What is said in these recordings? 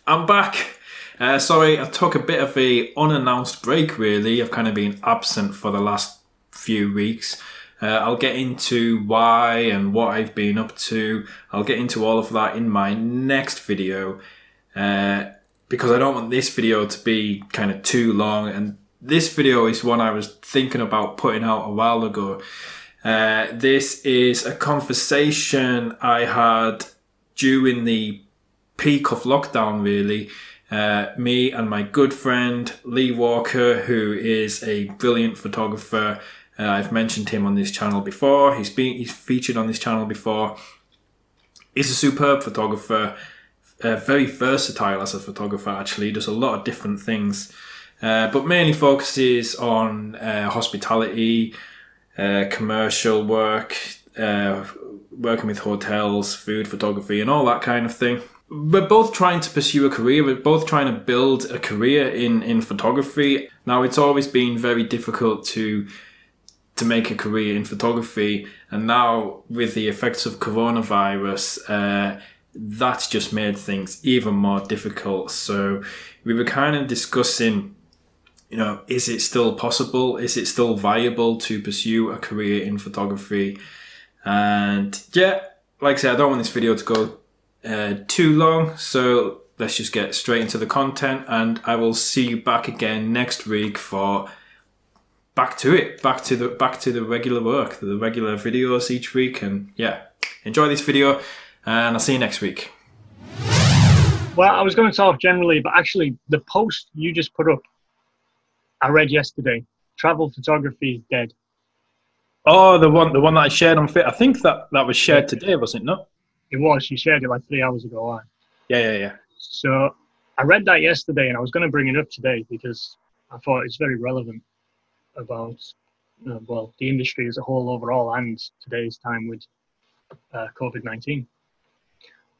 I'm back. Sorry, I took a bit of a unannounced break really. I've kind of been absent for the last few weeks. I'll get into why and what I've been up to. I'll get into all of that in my next video because I don't want this video to be kind of too long. And this video is one I was thinking about putting out a while ago. This is a conversation I had during the peak of lockdown really. Me and my good friend Lee Walker, who is a brilliant photographer. I've mentioned him on this channel before. He's featured on this channel before. He's a superb photographer, very versatile as a photographer actually. Does a lot of different things, but mainly focuses on hospitality, commercial work, working with hotels, food photography and all that kind of thing. We're both trying to pursue a career. We're both trying to build a career in photography. Now, it's always been very difficult to make a career in photography. And now with the effects of coronavirus, that's just made things even more difficult. So we were kind of discussing, you know, is it still possible? Is it still viable to pursue a career in photography? And yeah, like I said, I don't want this video to go too long, so let's just get straight into the content, and I will see you back again next week for back to the regular work, the regular videos each week. And yeah, enjoy this video and I'll see you next week. Well, I was going to talk generally, but actually the post you just put up, I read yesterday. Travel photography is dead. Oh, the one that I shared on Fit. I think that was shared today, was it not? It was. You shared it like 3 hours ago. Right? Yeah. So I read that yesterday, and I was going to bring it up today because I thought it's very relevant about, well, the industry as a whole overall and today's time with COVID-19.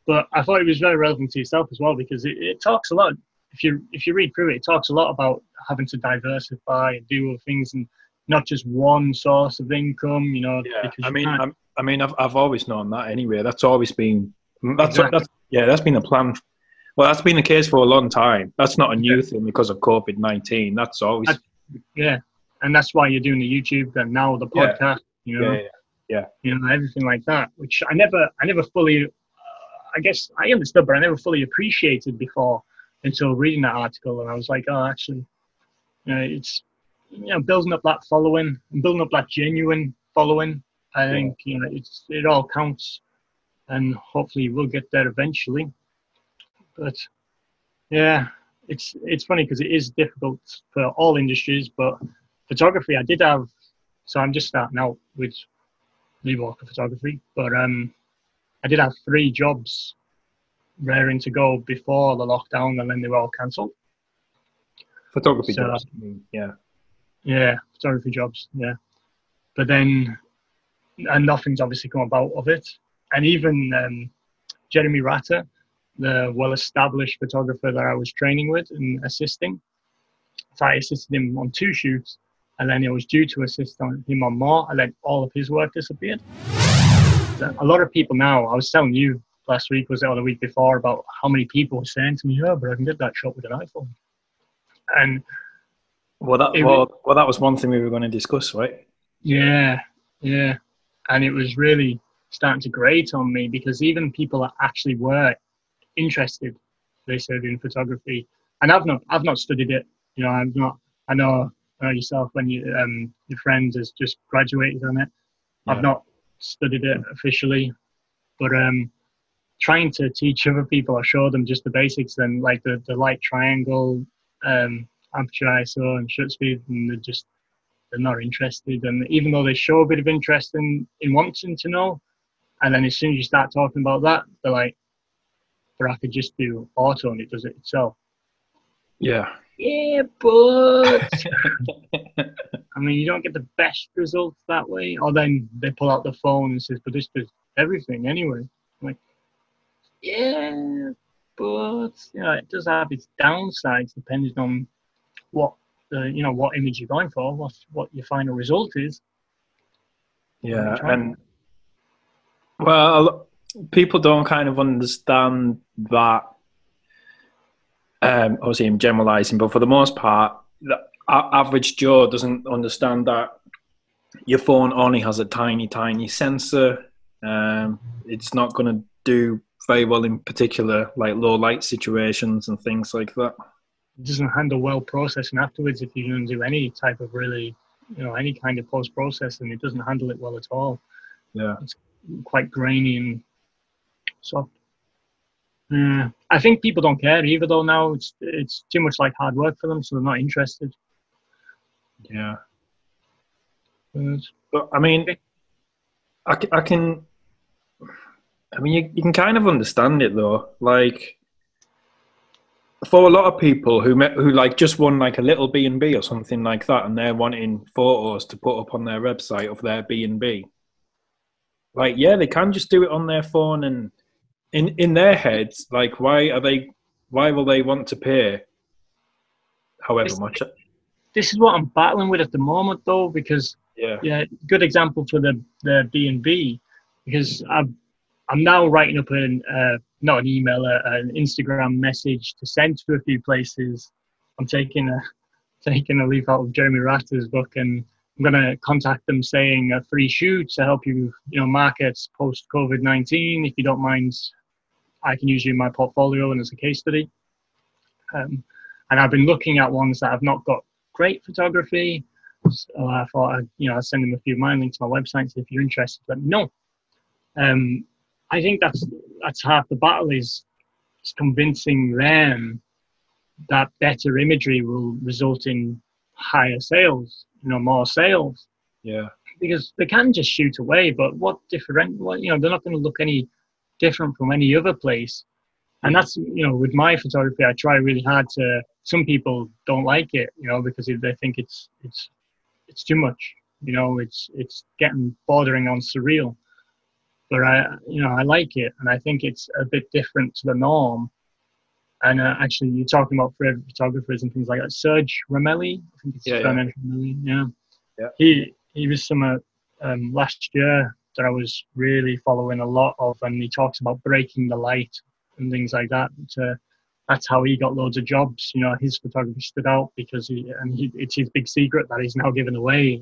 But I thought it was very relevant to yourself as well because it talks a lot. If you read through it, it talks a lot about having to diversify and do other things and not just one source of income. You know, yeah. I mean, I've always known that anyway. That's always been that's been the plan. Well, that's been the case for a long time. That's not a new thing because of COVID-19. That's always and that's why you're doing the YouTube and now the podcast. You know, you know, everything like that, which I never fully. I guess I understood, but I never fully appreciated before until reading that article, and I was like, oh, actually, it's building up that following and building up that genuine following. I think it all counts, and hopefully we'll get there eventually. But yeah, it's funny because it is difficult for all industries, but photography I did have. So I'm just starting out with Lee Walker Photography, but I did have 3 jobs raring to go before the lockdown, and then they were all cancelled. Photography jobs, yeah, photography jobs, yeah. But then. And nothing's obviously come about of it. And even Jeremy Ratter, the well-established photographer that I was training with and assisting, so I assisted him on 2 shoots, and then I was due to assist him on more, and then all of his work disappeared. A lot of people now, I was telling you last week, was it, or the week before, about how many people were saying to me, oh, but I can get that shot with an iPhone. And that was one thing we were going to discuss, right? Yeah. And it was really starting to grate on me because even people that actually were interested, they said, in photography, and I've not studied it. You know, I'm not. I know yourself when your friend has just graduated on it. Yeah. I've not studied it officially, but trying to teach other people, I show them just the basics and like the light triangle, aperture ISO and shutter speed, and they're not interested. And even though they show a bit of interest in wanting to know, and then as soon as you start talking about that, they're like, but I could just do auto and it does it itself. Yeah, but I mean, you don't get the best results that way. Or then they pull out the phone and says, but this does everything anyway. I'm like, yeah, but it does have its downsides depending on what image you're going for, what your final result is. Yeah, and well, people don't kind of understand that Obviously, I'm generalizing, but for the most part, the average Joe doesn't understand that your phone only has a tiny, tiny sensor. It's not going to do very well in particular, like low light situations and things like that. It doesn't handle well processing afterwards. If you don't do any type of really, any kind of post processing, it doesn't handle it well at all. Yeah, it's quite grainy and soft. I think people don't care either, though. Now it's too much like hard work for them, so they're not interested. Yeah. But I mean, I can. I mean, you can kind of understand it though. Like, for a lot of people who like just won like a little B&B or something like that, and they're wanting photos to put up on their website of their B&B. Like, yeah, they can just do it on their phone, and in their heads, like, why will they want to pay however much? This is what I'm battling with at the moment, though, because good example for the B&B, because I'm now writing up not an email, an Instagram message to send to a few places. I'm taking a leaf out of Jeremy Ratter's book, and I'm going to contact them saying a free shoot to help you, markets post COVID-19. If you don't mind, I can use you in my portfolio and as a case study. And I've been looking at ones that have not got great photography. So I thought, I'd send them a few of mine, link to my website. So if you're interested, let me know. I think that's half the battle is convincing them that better imagery will result in higher sales, more sales. Yeah. Because they can just shoot away, but what different? Well, they're not going to look any different from any other place. And that's, with my photography, I try really hard to. Some people don't like it, because they think it's too much. It's getting bordering on surreal. But I like it, and I think it's a bit different to the norm. And actually, you're talking about favorite photographers and things like that. Serge Ramelli, I think it's Ramelli. Yeah. He was some last year that I was really following a lot of, and he talks about breaking the light and things like that. That's how he got loads of jobs. His photography stood out because it's his big secret that he's now given away.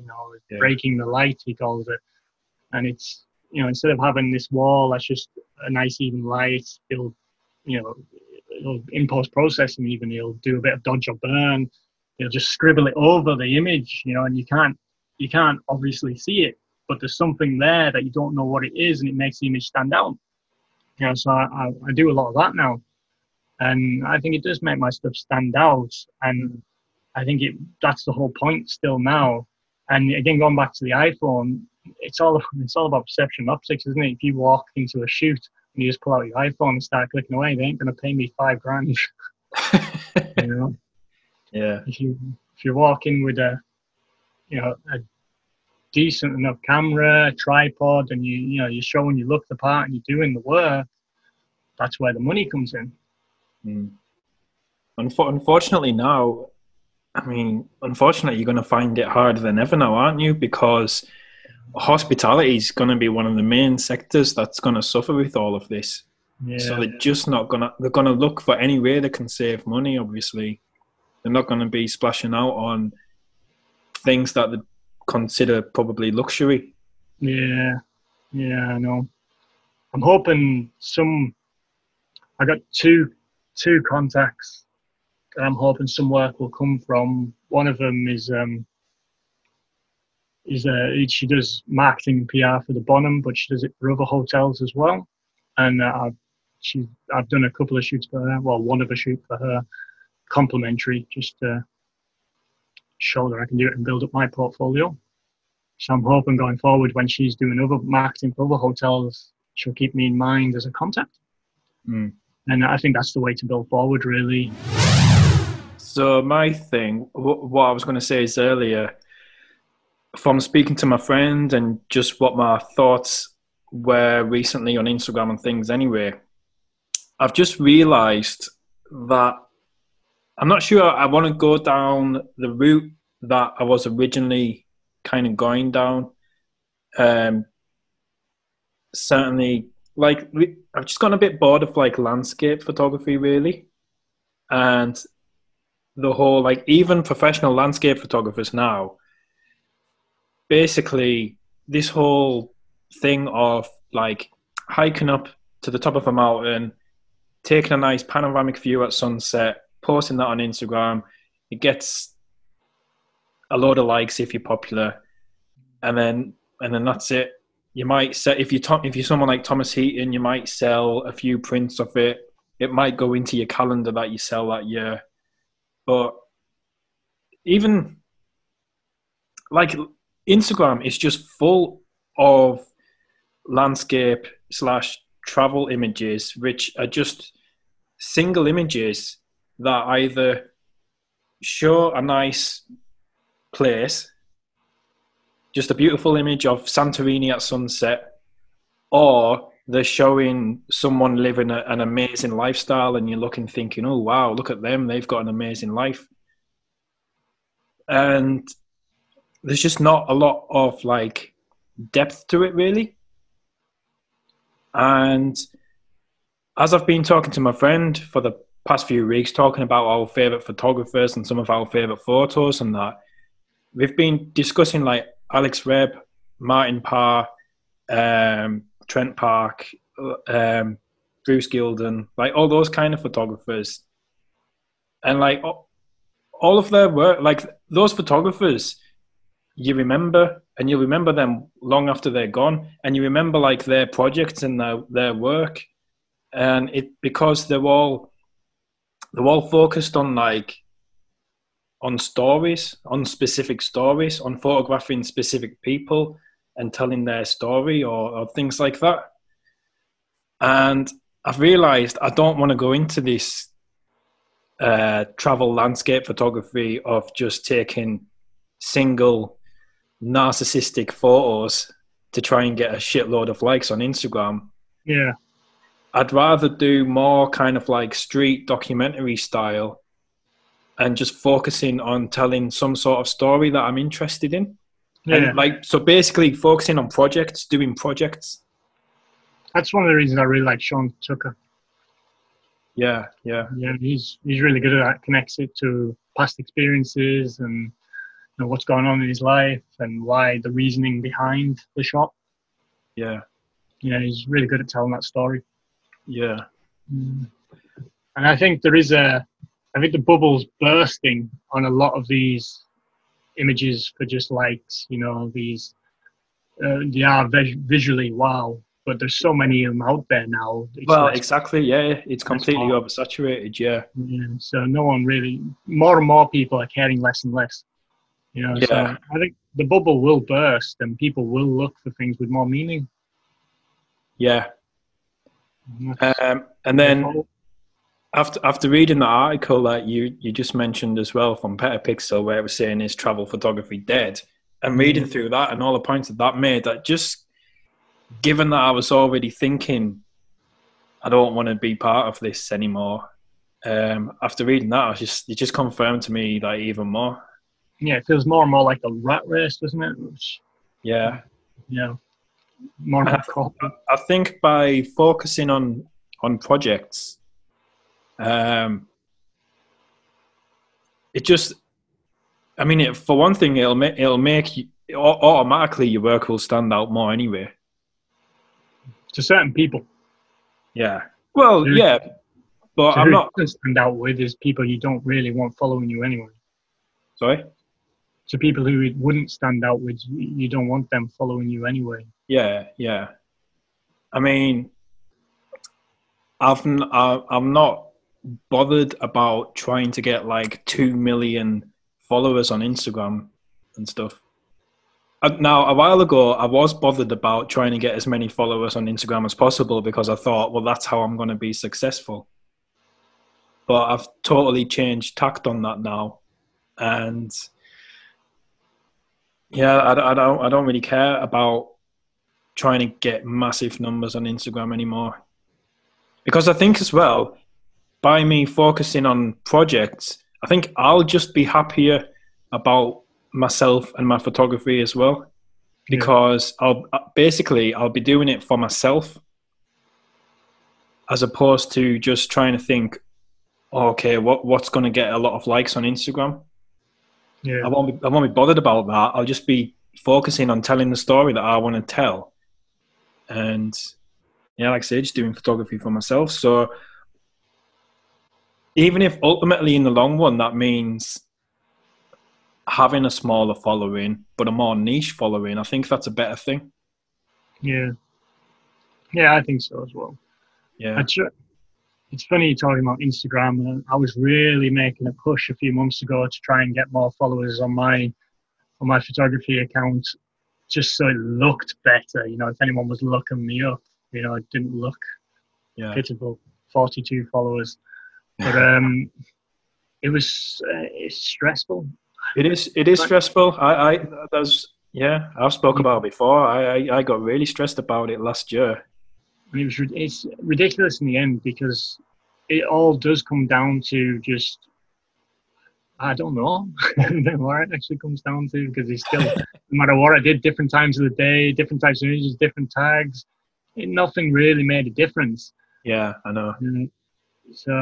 Breaking the light, he calls it, and it's. Instead of having this wall that's just a nice even light, it'll in post processing even he'll do a bit of dodge or burn. He'll just scribble it over the image, and you can't obviously see it, but there's something there that you don't know what it is, and it makes the image stand out. So I do a lot of that now, and I think it does make my stuff stand out, and I think that's the whole point still now. And again, going back to the iPhone. It's all about perception optics, isn't it? If you walk into a shoot and you just pull out your iPhone and start clicking away, they ain't going to pay me $5,000. Yeah. If you walk in with a decent enough camera, tripod, and you're showing you look the part and you're doing the work, that's where the money comes in. Unfortunately now, you're going to find it harder than ever now, aren't you? Because hospitality is going to be one of the main sectors that's going to suffer with all of this. Yeah. So they're just not going to. They're going to look for any way they can save money. Obviously, they're not going to be splashing out on things that they consider probably luxury. Yeah, I know. I'm hoping I got two contacts that I'm hoping some work will come from. One of them is she does marketing and PR for the Bonham, but she does it for other hotels as well. And I've done a couple of shoots for her. Well, one of a shoot for her, complimentary, just to show that I can do it and build up my portfolio. So I'm hoping going forward, when she's doing other marketing for other hotels, she'll keep me in mind as a contact. And I think that's the way to build forward, really. So my thing, what I was going to say is earlier, from speaking to my friend and just what my thoughts were recently on Instagram and things anyway, I've just realised that I'm not sure I want to go down the route that I was originally kind of going down. Certainly, I've just gotten a bit bored of landscape photography, really. And the whole, like, even professional landscape photographers now, basically this whole thing of like hiking up to the top of a mountain, taking a nice panoramic view at sunset, posting that on Instagram, it gets a load of likes if you're popular, and then that's it. You might sell, if you're someone like Thomas Heaton, you might sell a few prints of it. It might go into your calendar that you sell that year. But even like Instagram is just full of landscape / travel images, which are just single images that either show a nice place, just a beautiful image of Santorini at sunset, or they're showing someone living an amazing lifestyle, and you're looking thinking, oh wow, look at them, they've got an amazing life. And there's just not a lot of like depth to it really. And as I've been talking to my friend for the past few weeks, talking about our favorite photographers and some of our favorite photos and that, we've been discussing like Alex Rebb, Martin Parr, Trent Park, Bruce Gilden, like all those kind of photographers. And like all of their work, like those photographers, you remember, and you'll remember them long after they're gone, and you remember like their projects and their work, and it because they're all focused on like on stories, on specific stories, on photographing specific people and telling their story or things like that. And I've realized I don't want to go into this travel landscape photography of just taking single narcissistic photos to try and get a shitload of likes on Instagram. Yeah. I'd rather do more kind of like street documentary style and just focusing on telling some sort of story that I'm interested in. Yeah. And like, so basically focusing on projects, doing projects. That's one of the reasons I really like Sean Tucker. Yeah. He's really good at that. Connects it to past experiences and what's going on in his life and why the reasoning behind the shot. Yeah. He's really good at telling that story. Yeah. And I think the bubble's bursting on a lot of these images for just likes. These they are visually wow, but there's so many of them out there now. Exactly. Yeah, it's completely oversaturated. Yeah. So no one really. More and more people are caring less and less. So I think the bubble will burst and people will look for things with more meaning. Yeah. And then after reading the article that you just mentioned as well from Petapixel, where it was saying is travel photography dead, and reading through that and all the points that made, that just given that I was already thinking I don't want to be part of this anymore, after reading that, it just confirmed to me that even more. Yeah, it feels more and more like a rat race, doesn't it? Yeah. More I think by focusing on projects, it just, I mean, for one thing, it'll make you, automatically your work will stand out more anyway. To certain people. Yeah. Well, yeah, but I'm not. What stand out with is people you don't really want following you anyway. Sorry? So people who wouldn't stand out with, you don't want them following you anyway. Yeah. I mean, I'm not bothered about trying to get like 2 million followers on Instagram and stuff. Now, a while ago, I was bothered about trying to get as many followers on Instagram as possible because I thought, well, that's how I'm going to be successful. But I've totally changed tact on that now, and yeah, I don't really care about trying to get massive numbers on Instagram anymore, because I think as well, by me focusing on projects, I think I'll just be happier about myself and my photography as well, because I'll be doing it for myself as opposed to just trying to think, okay, what's going to get a lot of likes on Instagram? Yeah. I won't be bothered about that. I'll just be focusing on telling the story that I want to tell. And yeah, like I say, just doing photography for myself. So even if ultimately in the long run that means having a smaller following but a more niche following, I think that's a better thing. Yeah. Yeah, I think so as well. Yeah. It's funny you're talking about Instagram. I was really making a push a few months ago to try and get more followers on my photography account, just so it looked better. You know, if anyone was looking me up, you know, it didn't look pitiful. 42 followers, but it's stressful. It is stressful. I've spoke about it before. I got really stressed about it last year. And it's ridiculous in the end, because it all does come down to just, I don't know what it actually comes down to, because it's still, no matter what I did, different times of the day, different types of images, different tags, nothing really made a difference. Yeah, I know. So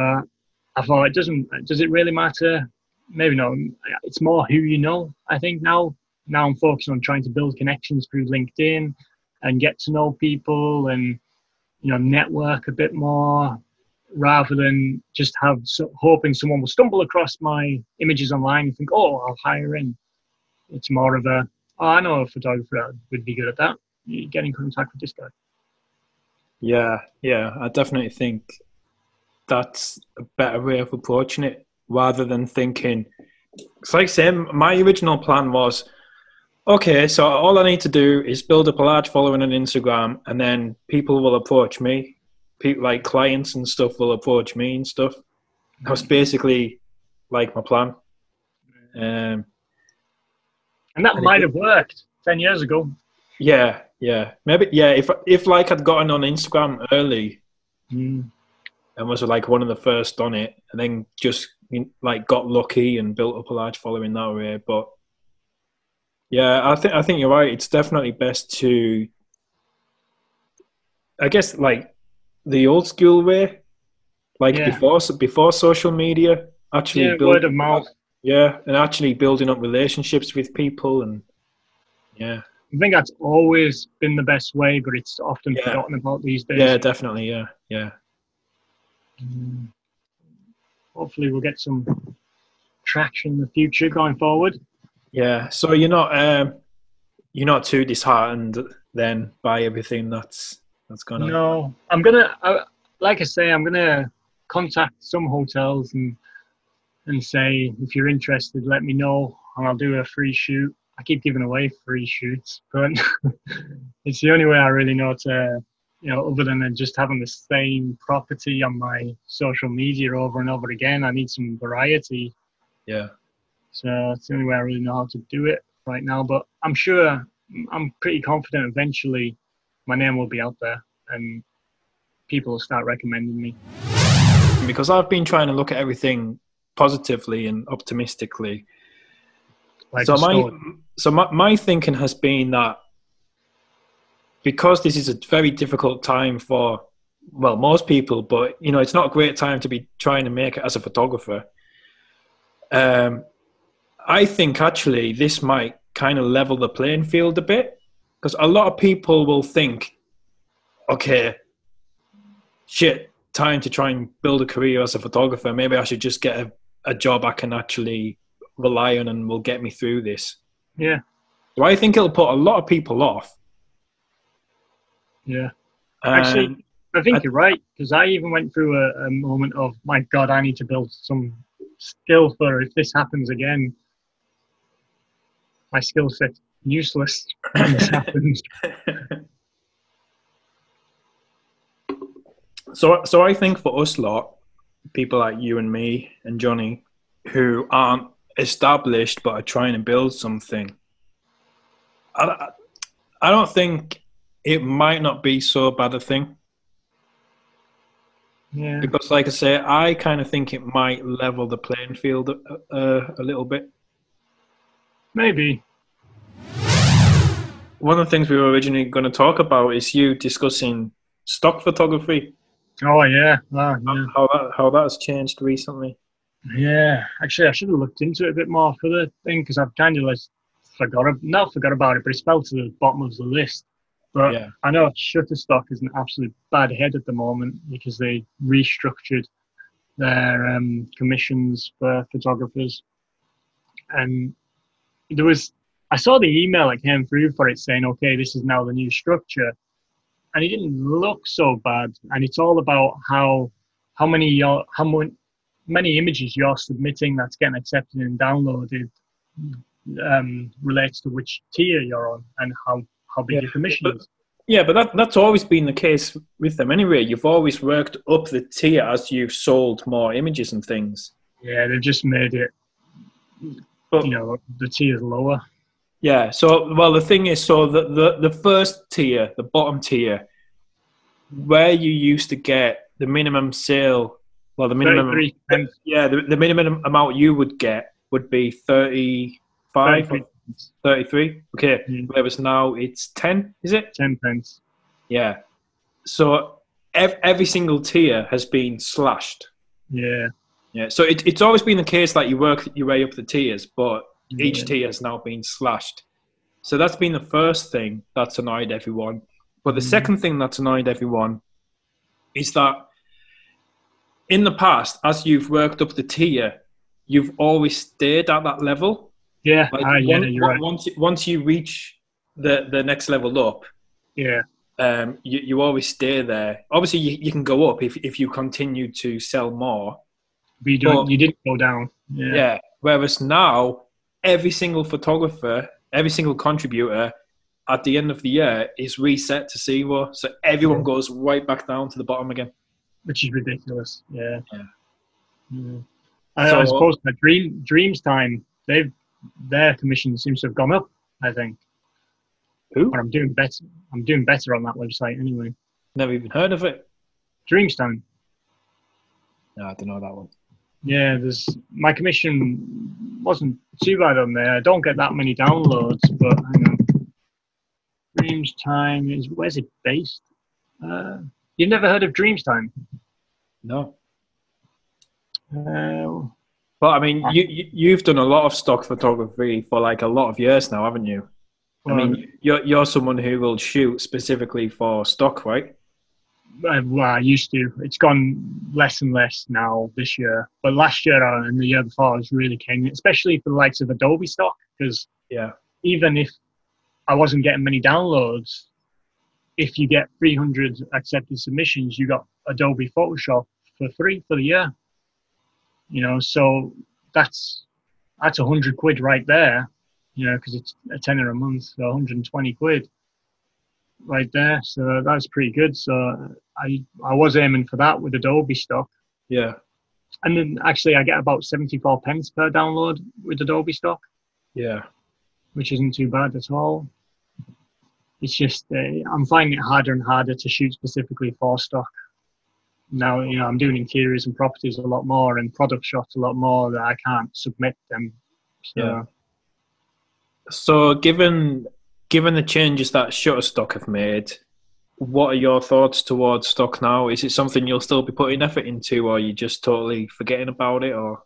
I thought, does it really matter? Maybe not. It's more who you know. I think now I'm focusing on trying to build connections through LinkedIn and get to know people, and network a bit more, rather than just hoping someone will stumble across my images online and think, oh, I'll hire in. It's more of a, oh, I know a photographer that would be good at that. You get in contact with this guy. Yeah, I definitely think that's a better way of approaching it, rather than thinking, it's like saying, my original plan was, okay, so all I need to do is build up a large following on Instagram, and then people will approach me. People like clients and stuff will approach me and stuff. That was basically like my plan. And that might have worked 10 years ago. Yeah. Maybe, yeah, if like I'd gotten on Instagram early and was like one of the first on it, and then just like got lucky and built up a large following that way. But yeah, I think you're right. It's definitely best to, I guess, like the old school way, like before social media, actually word of mouth. Yeah, and actually building up relationships with people, and yeah. I think that's always been the best way, but it's often forgotten about these days. Yeah, definitely. Yeah. Hopefully, we'll get some traction in the future going forward. Yeah. So you're not too disheartened then by everything that's gone on? No, I'm gonna, like I say, I'm gonna contact some hotels and say, if you're interested, let me know, and I'll do a free shoot. I keep giving away free shoots, but it's the only way I really know to, other than just having the same property on my social media over and over again. I need some variety. Yeah. So it's the only way I really know how to do it right now. But I'm pretty confident eventually my name will be out there and people will start recommending me. Because I've been trying to look at everything positively and optimistically. Like my thinking has been that because this is a very difficult time for, well, most people, but it's not a great time to be trying to make it as a photographer. I think actually this might kind of level the playing field a bit, because a lot of people will think, okay, shit, time to try and build a career as a photographer. Maybe I should just get a job I can actually rely on and will get me through this. Yeah. So I think it'll put a lot of people off. Yeah. Actually, I think you're right, because I even went through a moment of, my God, I need to build some skill for if this happens again. My skill set's useless when this happens. So I think for us lot, people like you and me and Johnny, who aren't established but are trying to build something, I don't think it might not be so bad a thing. Yeah. Because like I say, I kind of think it might level the playing field a little bit. Maybe. One of the things we were originally going to talk about is you discussing stock photography. Oh yeah, wow, yeah. How that has changed recently. Yeah, actually, I should have looked into it a bit more for the thing because I've kind of like not forgot about it, but it's fell to the bottom of the list. But Yeah. I know Shutterstock is an absolute bad head at the moment because they restructured their commissions for photographers, and there was I saw the email that came through for it saying, okay, this is now the new structure, and it didn't look so bad, and it's all about how many images you're submitting that's getting accepted and downloaded relates to which tier you're on and how big Yeah. your commission is. Yeah, but that's always been the case with them anyway. You've always worked up the tier as you've sold more images and things. Yeah, they've just made it, But, the tier's lower. Yeah, so, well, the thing is, so the first tier, the bottom tier, where you used to get the minimum sale, well, the minimum, the minimum amount you would get would be 35 or 33. Okay, whereas now it's 10, is it? 10 pence. Yeah. So every single tier has been slashed. Yeah. Yeah. So it's always been the case that you work your way up the tiers, but each tier has now been slashed. So that's been the first thing that's annoyed everyone. But the second thing that's annoyed everyone is that in the past, as you've worked up the tier, you've always stayed at that level. Yeah, like you're right. Once you reach the next level up, yeah, you always stay there. Obviously, you can go up if you continue to sell more. But you didn't go down. Yeah. Yeah. Whereas now, every single photographer, every single contributor, at the end of the year is reset to zero. So everyone goes right back down to the bottom again. Which is ridiculous. Yeah. So, I suppose the Dreams Time, their commission seems to have gone up, I think. Who? But I'm doing better on that website anyway. Never even heard of it. Dreams Time. No, I don't know that one. Yeah, my commission wasn't too bad on there. I don't get that many downloads, but hang on. Dreams Time where's it based? You've never heard of Dreams Time? No. But I mean, you've done a lot of stock photography for like a lot of years now, haven't you? I mean, you're someone who will shoot specifically for stock, right? Well, I used to. It's gone less and less now this year. But last year and the year before, I was really king, especially for the likes of Adobe stock, because even if I wasn't getting many downloads, if you get 300 accepted submissions, you got Adobe Photoshop for free for the year. So that's 100 quid right there, because it's a tenner a month, so 120 quid right there. So that's pretty good. So I was aiming for that with Adobe stock. Yeah. And then actually I get about 74 pence per download with Adobe stock. Yeah. Which isn't too bad at all. It's just, I'm finding it harder and harder to shoot specifically for stock. Now, I'm doing interiors and properties a lot more and product shots a lot more that I can't submit them. So. Yeah. So given the changes that Shutterstock have made, what are your thoughts towards stock now? Is it something you'll still be putting effort into, or are you just totally forgetting about it? Or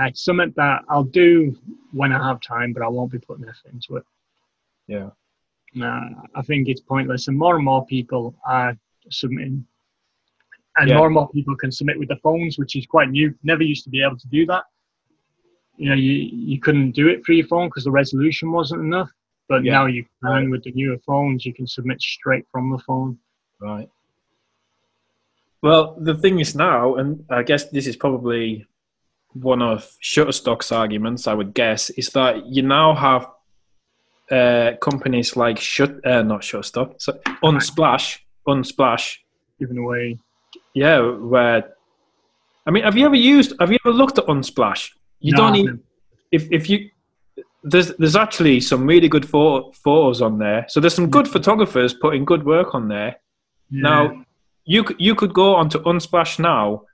it's something that I'll do when I have time, but I won't be putting effort into it. Yeah. I think it's pointless, and more people are submitting. And more and more people can submit with their phones, which is quite new. Never used to be able to do that. You couldn't do it through your phone because the resolution wasn't enough. But now you can with the newer phones. You can submit straight from the phone. Right. Well, the thing is now, and I guess this is probably one of Shutterstock's arguments, I would guess, is that you now have companies like not Shutterstock, so Unsplash giving away. Yeah, where I mean, have you ever looked at Unsplash? You don't even if you there's actually some really good photos on there. So there's some good photographers putting good work on there. Yeah. Now you could go onto Unsplash now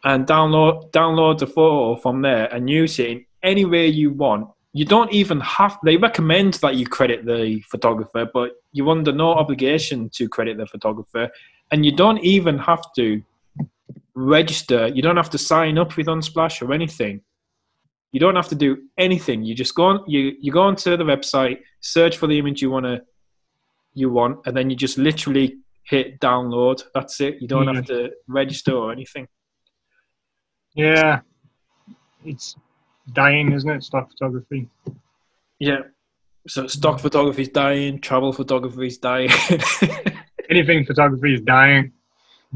and download the photo from there and use it in any way you want. You don't even have. They recommend that you credit the photographer, but you're under no obligation to credit the photographer. and you don't even have to register. You don't have to sign up with Unsplash or anything. You don't have to do anything. You just go on. You go onto the website, search for the image you want, and then you just literally hit download. That's it. You don't have to register or anything. Yeah, it's dying, isn't it? Stock photography. Yeah. So stock photography is dying. Travel photography is dying. Anything photography is dying.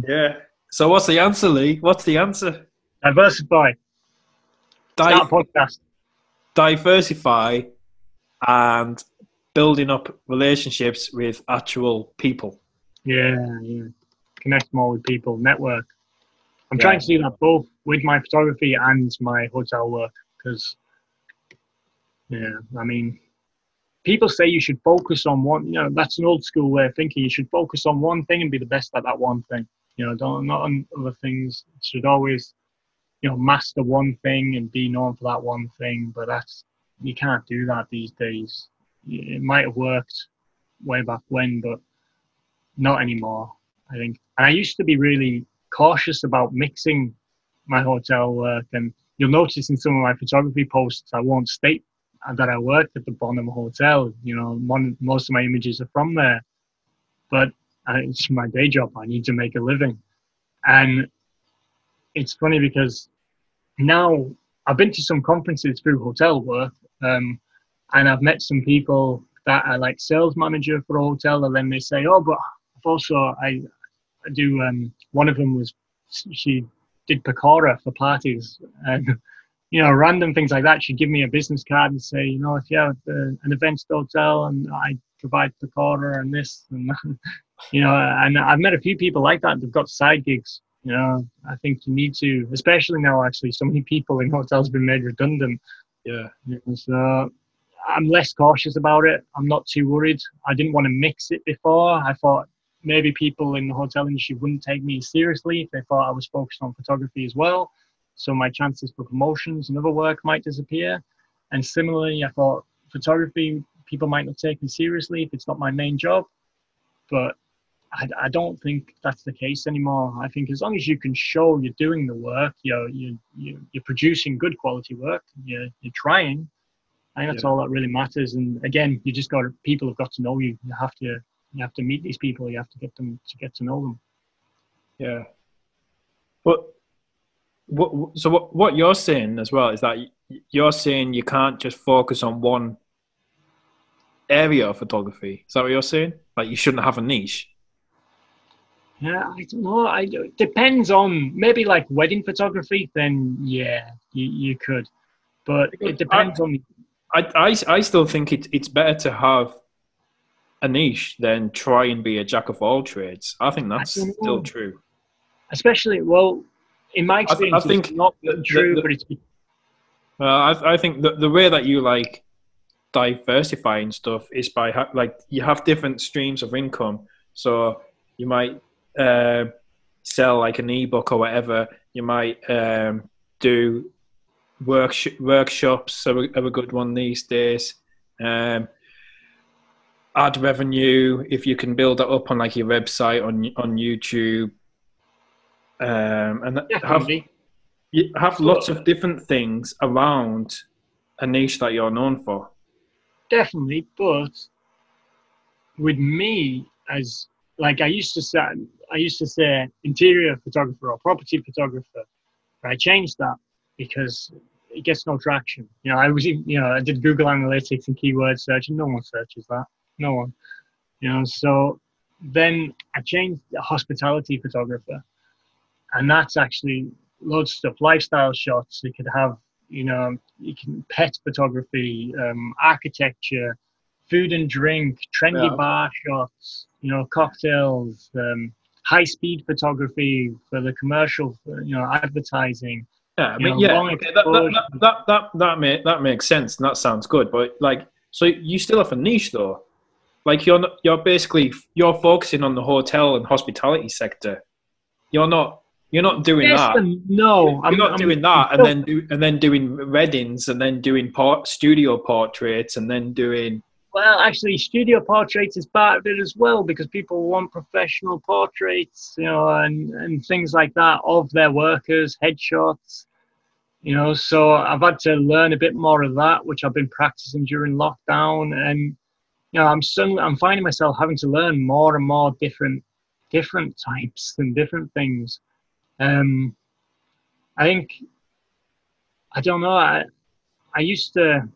Yeah. So what's the answer, Lee? What's the answer? Diversify. Start a podcast. Diversify and building up relationships with actual people. Yeah. Connect more with people, network. I'm trying to do that both with my photography and my hotel work because, I mean, people say you should focus on one, that's an old school way of thinking. You should focus on one thing and be the best at that one thing. Not on other things. It should always, master one thing and be known for that one thing. But you can't do that these days. It might have worked way back when, but not anymore, I think. And I used to be really cautious about mixing my hotel work. And you'll notice in some of my photography posts, I won't state that I worked at the Bonham Hotel. Most of my images are from there. But it's my day job. I need to make a living. And it's funny because now I've been to some conferences through hotel work, and I've met some people that are like sales manager for a hotel, and then they say, oh, but also I do, one of them was, she did Pecora for parties, and random things like that. She'd give me a business card and say, if you have an events hotel and I provide Pecora and this and that. And I've met a few people like that. They've got side gigs. I think you need to, especially now, actually, so many people in hotels have been made redundant. Yeah. So I'm less cautious about it. I'm not too worried. I didn't want to mix it before. I thought maybe people in the hotel industry wouldn't take me seriously if they thought I was focused on photography as well. So my chances for promotions and other work might disappear. And similarly, I thought photography, people might not take me seriously if it's not my main job. But I don't think that's the case anymore. I think as long as you can show you're doing the work, you're producing good quality work, you're trying, I think that's all that really matters. And again, people have got to know you. You have to meet these people. You have to get to know them. Yeah. But what you're saying as well is that you're saying you can't just focus on one area of photography. Is that what you're saying? Like you shouldn't have a niche? Yeah, I don't know. It depends on, maybe like wedding photography, then yeah, you could. But it depends on. I still think it's better to have a niche than try and be a jack of all trades. I think that's still true. Especially, well, in my experience, I think it's not true, but it's. I think the way that you like diversifying stuff is by you have different streams of income. So you might sell like an ebook or whatever. You might do workshops are a good one these days. Ad revenue, if you can build that up on like your website on YouTube, and have lots of different things around a niche that you're known for. Definitely, but with me, as like I used to say interior photographer or property photographer. But I changed that because it gets no traction. I did Google Analytics and keyword search, and no one searches that. No one. So then I changed the hospitality photographer, and that's actually loads of stuff, lifestyle shots. You could have, you can pet photography, architecture, food and drink, trendy bar shots, cocktails, high-speed photography for the commercial, advertising. Yeah, I mean, that makes sense, and that sounds good. But so you still have a niche though. Like you're focusing on the hotel and hospitality sector. You're not doing that. No, I'm not doing that, and then doing weddings, and then doing studio portraits, and then doing Well, actually, studio portraits is part of it as well, because people want professional portraits, you know, and things like that of their workers, headshots, you know. So I've had to learn a bit more of that, which I've been practicing during lockdown. And you know, I'm finding myself having to learn more and more different types and different things. I think, I don't know. I used to.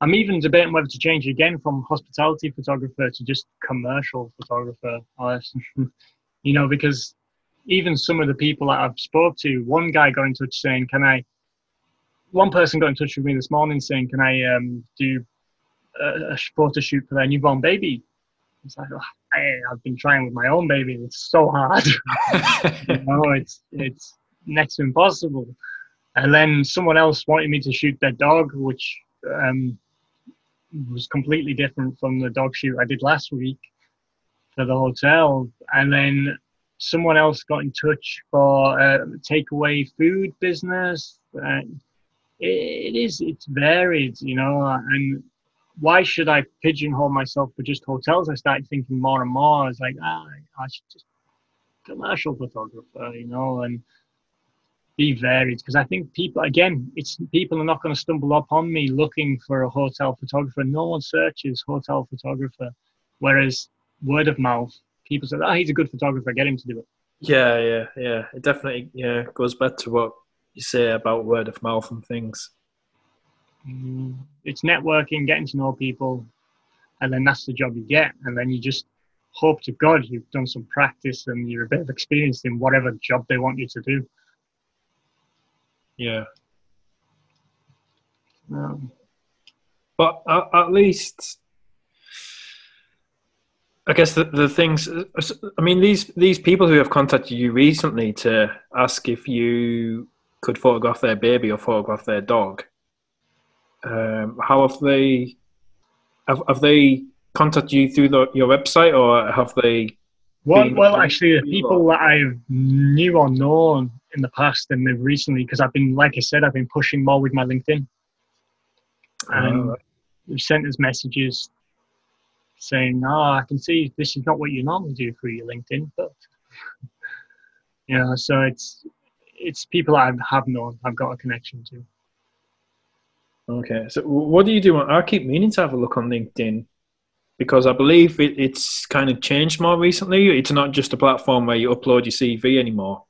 I'm even debating whether to change again from hospitality photographer to just commercial photographer. You know, because even some of the people that I've spoke to, one guy got in touch saying, one person got in touch with me this morning saying, can I do a photo shoot for their newborn baby? It's like, oh, I've been trying with my own baby. It's so hard. You know, it's next to impossible. And then someone else wanted me to shoot their dog, which was completely different from the dog shoot I did last week for the hotel. And then someone else got in touch for a takeaway food business. It's varied, you know, and why should I pigeonhole myself for just hotels? I started thinking more and more. I was like, I should just commercial photographer, you know, and be varied, because I think people are not going to stumble upon me looking for a hotel photographer. No one searches hotel photographer, whereas word of mouth, people say, he's a good photographer, get him to do it. Yeah. It definitely goes back to what you say about word of mouth and things. It's networking, getting to know people, and then that's the job you get, and then you just hope to God you've done some practice and you're a bit of experienced in whatever job they want you to do. Yeah. But at least, I guess the things, I mean, these people who have contacted you recently to ask if you could photograph their baby or photograph their dog, how have they contacted you through your website, or have they? Well, actually, the people that I've knew or known in the past, and they've recently, because I've been, like I said, I've been pushing more with my LinkedIn, and they've sent us messages saying, I can see this is not what you normally do through your LinkedIn, but you know, so it's people I have known, I've got a connection to. Okay, so what do you do? I keep meaning to have a look on LinkedIn, because I believe it's kind of changed more recently. It's not just a platform where you upload your CV anymore.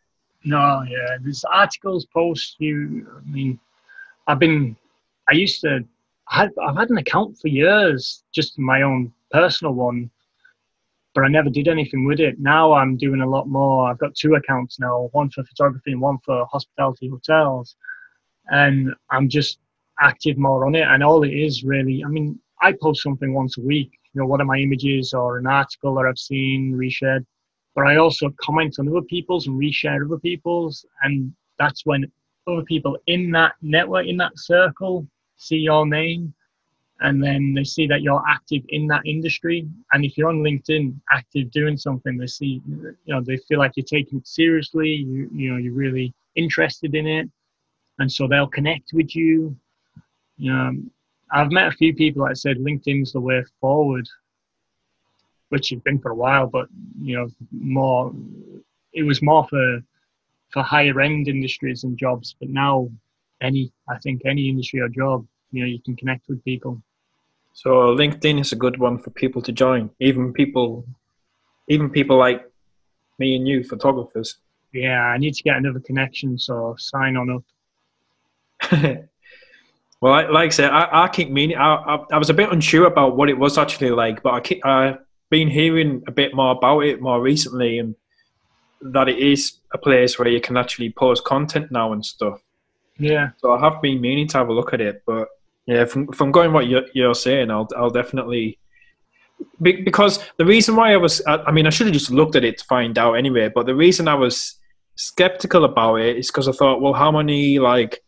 No, yeah, there's articles, posts. I've had an account for years, just my own personal one, but I never did anything with it. Now I'm doing a lot more. I've got 2 accounts now, one for photography and one for hospitality hotels, and I'm just active more on it. And all it is really, I post something once a week, you know, one of my images or an article that I've seen reshared, but I also comment on other people's and reshare other people's, and that's when other people in that network, in that circle, see your name, and then they see that you're active in that industry. And if you're on LinkedIn active doing something, they see, you know, they feel like you're taking it seriously, you know, you're really interested in it, and so they'll connect with you. You know, I've met a few people that said LinkedIn's the way forward, which has been for a while, but you know, it was more for higher end industries and jobs. But now, I think any industry or job, you know, you can connect with people. So LinkedIn is a good one for people to join, even people like me and you, photographers. Yeah, I need to get another connection, so sign on up. Well, like I said, I keep meaning. I was a bit unsure about what it was actually like, but I've been hearing a bit more about it more recently, and that it is a place where you can actually post content now and stuff. Yeah. So I have been meaning to have a look at it, but yeah, if I'm going what you're saying, I'll definitely. Because the reason why I should have just looked at it to find out anyway. But the reason I was skeptical about it is because I thought, well, how many like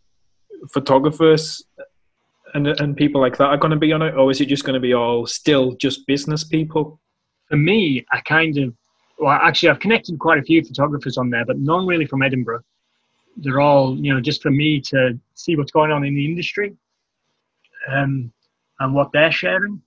photographers and people like that are going to be on it, or is it just going to be all still just business people? For me, I've connected quite a few photographers on there, but none really from Edinburgh. They're all, you know, just for me to see what's going on in the industry. and what they're sharing,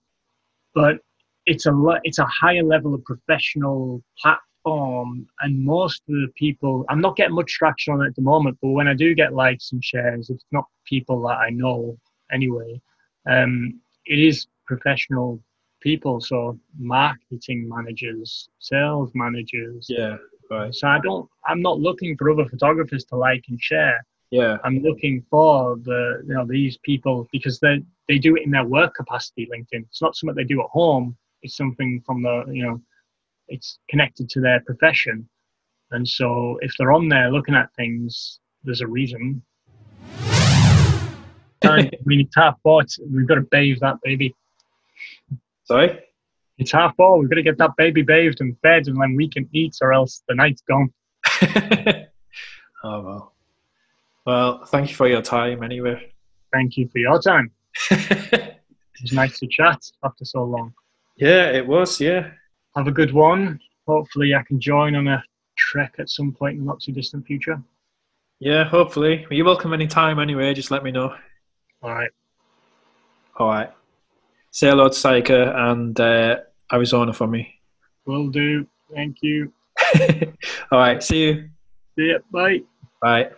but it's a higher level of professional platform, and most of the people, I'm not getting much traction on it at the moment, but when I do get likes and shares, it's not people that I know anyway. It is professional people, so marketing managers, sales managers. Yeah, right. So I'm not looking for other photographers to like and share. Yeah. I'm looking for these people because they do it in their work capacity. LinkedIn. It's not something they do at home. It's something from it's connected to their profession. And so if they're on there looking at things, there's a reason. It's 4:30. We've got to bathe that baby. Sorry? It's 4:30. We've got to get that baby bathed and fed, and then we can eat, or else the night's gone. Oh, well. Well, thank you for your time anyway. Thank you for your time. It was nice to chat after so long. Yeah, it was, yeah. Have a good one. Hopefully I can join on a trek at some point in the not too distant future. Yeah, hopefully. You're welcome anytime anyway, just let me know. All right. All right. Say hello to Saika and Arizona for me. Will do. Thank you. All right, see you. See ya. Bye. Bye.